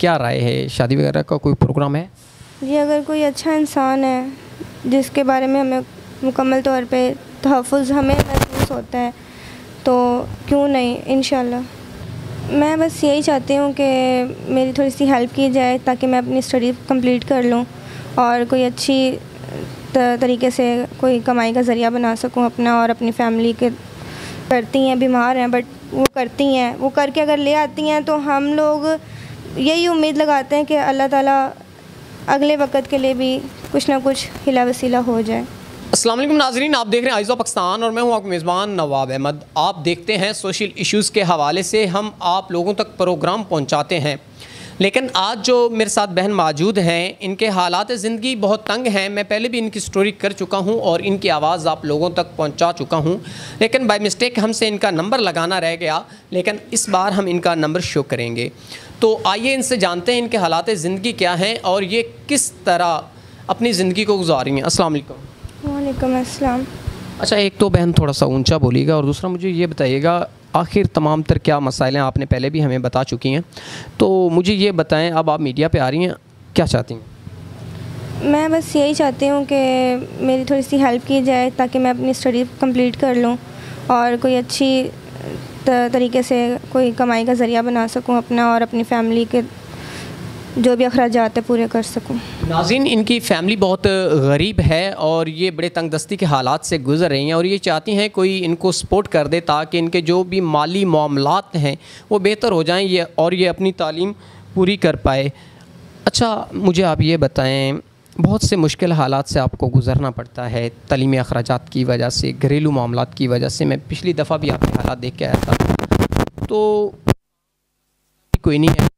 کیا رائے ہے؟ شادی وغیرہ کا کوئی پروگرام ہے؟ جی اگر کوئی اچھا انسان ہے جس کے بارے میں ہمیں مکمل طور پہ تحفظ ہمیں محسوس ہوتا ہے تو کیوں نہیں، انشاءاللہ۔ میں بس یہی چاہتی ہوں کہ میری تھوڑی سی ہیلپ کی جائے تاکہ میں اپنی اسٹڈی کمپلیٹ کر لوں اور کوئی اچھی طریقے سے کوئی کمائی کا ذریعہ بنا سکوں اپنا اور اپنی فیملی کے۔ کرتی ہیں، بیمار ہیں بٹ وہ کرتی ہیں، وہ کر کے اگر لے آتی ہیں تو ہم لوگ یہی امید لگاتے ہیں کہ اللہ تعالیٰ اگلے وقت کے لیے بھی کچھ نہ کچھ ہلا وسیلہ ہو جائے۔ السلام علیکم ناظرین، آپ دیکھ رہے ہیں آئیز آف پاکستان اور میں ہوں آپ کا میزبان نواب احمد۔ آپ دیکھتے ہیں سوشل ایشوز کے حوالے سے ہم آپ لوگوں تک پروگرام پہنچاتے ہیں، لیکن آج جو میرے ساتھ بہن موجود ہیں ان کے حالات زندگی بہت تنگ ہیں۔ میں پہلے بھی ان کی سٹوری کر چکا ہوں اور ان کی آواز آپ لوگوں تک پہنچا چکا ہوں، لیکن بائی مسٹیک ہم سے ان کا نمبر لگانا رہ گیا، لیکن اس بار ہم ان کا نمبر شو کریں گے۔ تو آئیے ان سے جانتے ہیں ان کے حالات زندگی کیا ہیں اور یہ کس طرح اپنی زندگی کو گزار رہی ہیں۔ السلام علیکم۔ وعلیکم السلام۔ اچھا، ایک تو بہن تھوڑا سا اونچا بولیے گا اور دوسرا مجھے یہ بتائیے گا آخر تمام تر کیا مسائل ہیں، آپ نے پہلے بھی ہمیں بتا چکی ہیں، تو مجھے یہ بتائیں اب آپ میڈیا پہ آ رہی ہیں، کیا چاہتی ہیں؟ میں بس یہی چاہتی ہوں کہ میری تھوڑی سی ہیلپ کی جائے تاکہ میں اپنی اسٹڈی کمپلیٹ کر لوں اور کوئی اچھی طریقے سے کوئی کمائی کا ذریعہ بنا سکوں اپنا اور اپنی فیملی کے جو بھی اخراجات ہیں پورے کر سکوں۔ ناظرین، ان کی فیملی بہت غریب ہے اور یہ بڑے تنگ دستی کے حالات سے گزر رہی ہیں اور یہ چاہتی ہیں کوئی ان کو سپورٹ کر دے تاکہ ان کے جو بھی مالی معاملات ہیں وہ بہتر ہو جائیں اور یہ اپنی تعلیم پوری کر پائے۔ اچھا مجھے آپ یہ بتائیں، بہت سے مشکل حالات سے آپ کو گزرنا پڑتا ہے تعلیمی اخراجات کی وجہ سے، گھریلو معاملات کی وجہ سے۔ میں پچھلی دفعہ بھی آپ کے حالات دیکھ کے آیا تھا، تو کوئی نہیں ہے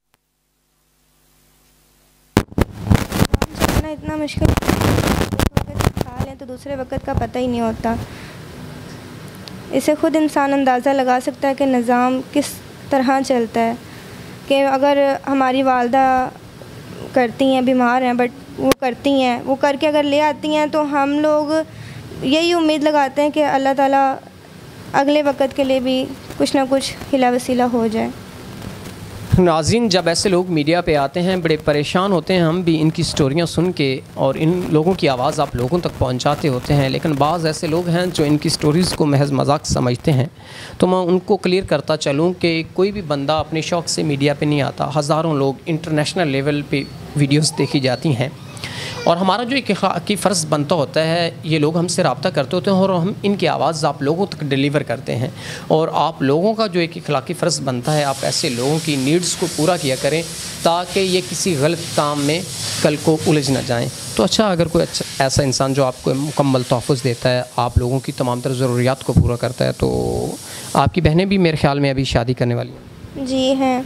اتنا مشکل کھا لیں تو دوسرے وقت کا پتہ ہی نہیں ہوتا۔ اسے خود انسان اندازہ لگا سکتا ہے کہ نظام کس طرح چلتا ہے، کہ اگر ہماری والدہ کرتی ہیں، بیمار ہیں بٹ وہ کرتی ہیں، وہ کر کے اگر لے آتی ہیں تو ہم لوگ یہی امید لگاتے ہیں کہ اللہ تعالیٰ اگلے وقت کے لیے بھی کچھ نہ کچھ ہلا وسیلہ ہو جائے۔ ناظرین، جب ایسے لوگ میڈیا پہ آتے ہیں بڑے پریشان ہوتے ہیں، ہم بھی ان کی سٹوریاں سن کے اور ان لوگوں کی آواز آپ لوگوں تک پہنچاتے ہوتے ہیں، لیکن بعض ایسے لوگ ہیں جو ان کی سٹوریز کو محض مذاق سمجھتے ہیں۔ تو میں ان کو کلیئر کرتا چلوں کہ کوئی بھی بندہ اپنے شوق سے میڈیا پہ نہیں آتا، ہزاروں لوگ انٹرنیشنل لیول پہ ویڈیوز دیکھی جاتی ہیں اور ہمارا جو ایک اخلاقی فرض بنتا ہوتا ہے، یہ لوگ ہم سے رابطہ کرتے ہوتے ہیں اور ہم ان کی آواز آپ لوگوں تک ڈیلیور کرتے ہیں، اور آپ لوگوں کا جو ایک اخلاقی فرض بنتا ہے آپ ایسے لوگوں کی نیڈز کو پورا کیا کریں تاکہ یہ کسی غلط کام میں کل کو الجھ نہ جائیں۔ تو اچھا، اگر کوئی ایسا انسان جو آپ کو مکمل تحفظ دیتا ہے، آپ لوگوں کی تمام تر ضروریات کو پورا کرتا ہے، تو آپ کی بہنیں بھی میرے خیال میں ابھی شادی کرنے والی ہیں؟ جی ہیں۔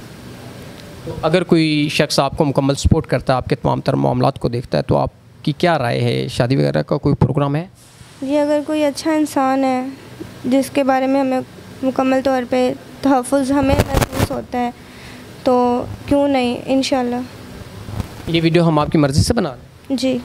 تو اگر کوئی شخص آپ کو مکمل سپورٹ کرتا ہے، آپ کے تمام تر معاملات کو دیکھتا ہے، تو آپ کی کیا رائے ہے؟ شادی وغیرہ کا کوئی پروگرام ہے؟ جی اگر کوئی اچھا انسان ہے جس کے بارے میں ہمیں مکمل طور پہ تحفظ ہمیں محسوس ہوتا ہے تو کیوں نہیں، انشاءاللہ۔ یہ ویڈیو ہم آپ کی مرضی سے بنا رہے ہیں؟ جی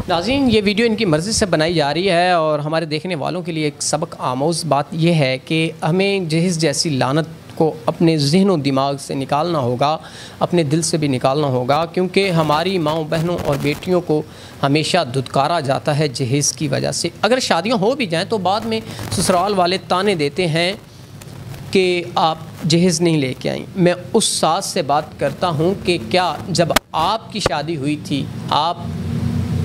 ناظرین، یہ ویڈیو ان کی مرضی سے بنائی جا رہی ہے اور ہمارے دیکھنے والوں کے لیے ایک سبق آموز بات یہ ہے کہ ہمیں جہیز جیسی لعنت کو اپنے ذہن و دماغ سے نکالنا ہوگا، اپنے دل سے بھی نکالنا ہوگا، کیونکہ ہماری ماؤں بہنوں اور بیٹیوں کو ہمیشہ دھتکارا جاتا ہے جہیز کی وجہ سے۔ اگر شادیاں ہو بھی جائیں تو بعد میں سسرال والے تانے دیتے ہیں کہ آپ جہیز نہیں لے کے آئیں۔ میں اس ساس سے بات کرتا ہوں کہ کیا جب آپ کی شادی ہوئی تھی آپ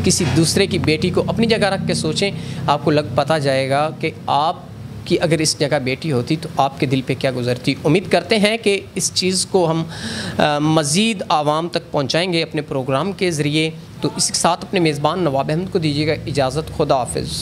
کسی دوسرے کی بیٹی کو اپنی جگہ رکھ کے سوچیں، آپ کو پتہ جائے گا کہ آپ کی اگر اس جگہ بیٹی ہوتی تو آپ کے دل پہ کیا گزرتی۔ امید کرتے ہیں کہ اس چیز کو ہم مزید عوام تک پہنچائیں گے اپنے پروگرام کے ذریعے۔ تو اس کے ساتھ اپنے میزبان نواب احمد کو دیجیے گا اجازت، خدا حافظ۔